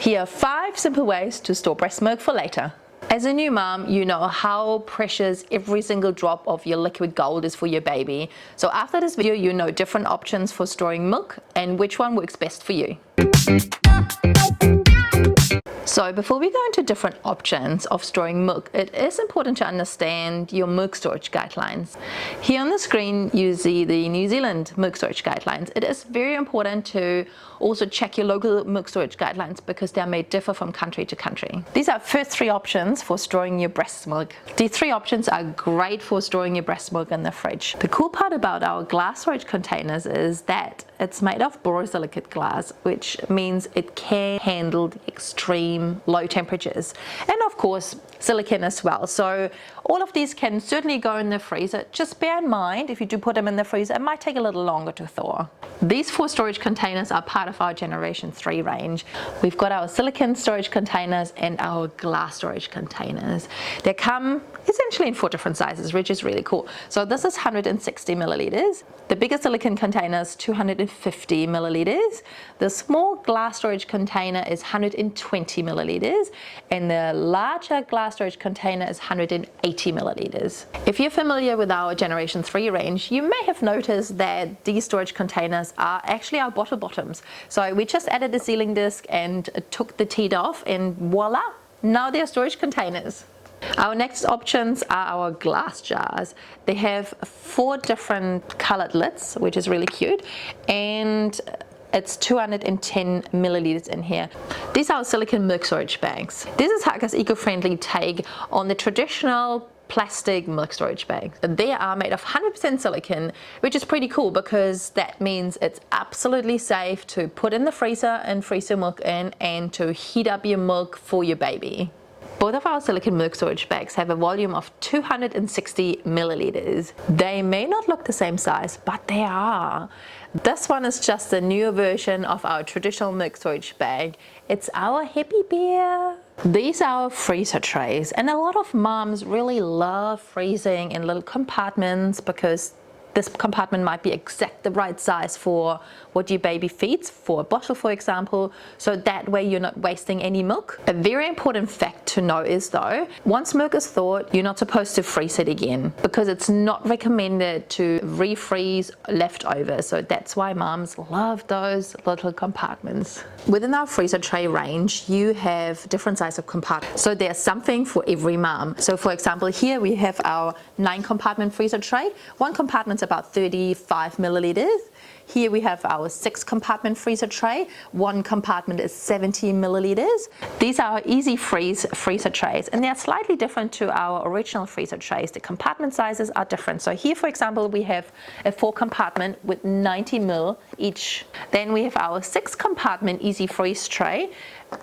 Here are 5 simple ways to store breast milk for later. As a new mom, you know how precious every single drop of your liquid gold is for your baby. So after this video, you know different options for storing milk and which one works best for you. So before we go into different options of storing milk, it is important to understand your milk storage guidelines. Here on the screen you see the New Zealand milk storage guidelines. It is very important to also check your local milk storage guidelines because they may differ from country to country. These are first 3 options for storing your breast milk. These 3 options are great for storing your breast milk in the fridge. The cool part about our glass storage containers is that it's made of borosilicate glass, which means it can handle extreme low temperatures, and of course silicone as well. So all of these can certainly go in the freezer. Just bear in mind, if you do put them in the freezer, it might take a little longer to thaw. These 4 storage containers are part of our Generation 3 range. We've got our silicone storage containers and our glass storage containers. They come essentially in 4 different sizes, which is really cool. So this is 160 milliliters. The bigger silicone container is 250 milliliters. The small glass storage container is 120 milliliters, and the larger glass storage container is 180 milliliters. If you're familiar with our Generation 3 range, you may have noticed that these storage containers are actually our bottle bottoms. So we just added the sealing disc and took the teat off, and voila, now they're storage containers. Our next options are our glass jars. They have 4 different colored lids, which is really cute, and it's 210 milliliters in here. These are our silicone milk storage bags. This is Haakaa's eco-friendly take on the traditional plastic milk storage bags. They are made of 100% silicone, which is pretty cool because that means it's absolutely safe to put in the freezer and freeze your milk in and to heat up your milk for your baby. Both of our silicone milk storage bags have a volume of 260 milliliters. They may not look the same size, but they are. This one is just a newer version of our traditional milk storage bag. It's our happy bear. These are our freezer trays, and a lot of moms really love freezing in little compartments because this compartment might be exact the right size for what your baby feeds, for a bottle for example, so that way you're not wasting any milk. A very important fact to know is though, once milk is thawed, you're not supposed to freeze it again because it's not recommended to refreeze leftovers. So that's why moms love those little compartments. Within our freezer tray range, you have different sizes of compartments. So there's something for every mom. So for example, here we have our 9 compartment freezer tray. One compartment's about 35 milliliters. Here we have our 6 compartment freezer tray. One compartment is 70 milliliters. These are our easy freeze freezer trays, and they're slightly different to our original freezer trays. The compartment sizes are different. So here for example we have a 4 compartment with 90 ml each. Then we have our 6 compartment easy freeze tray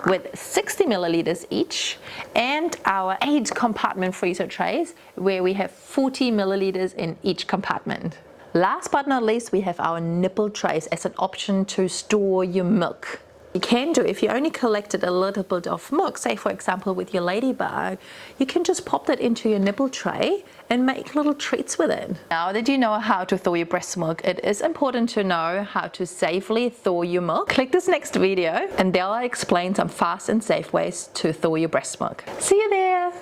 with 60 milliliters each, and our 8 compartment freezer trays where we have 40 milliliters in each compartment. Last but not least, we have our nipple trays as an option to store your milk. You can do, if you only collected a little bit of milk, say for example with your ladybug, you can just pop that into your nipple tray and make little treats with it. Now that you know how to thaw your breast milk, it is important to know how to safely thaw your milk. Click this next video and there I'll explain some fast and safe ways to thaw your breast milk. See you there!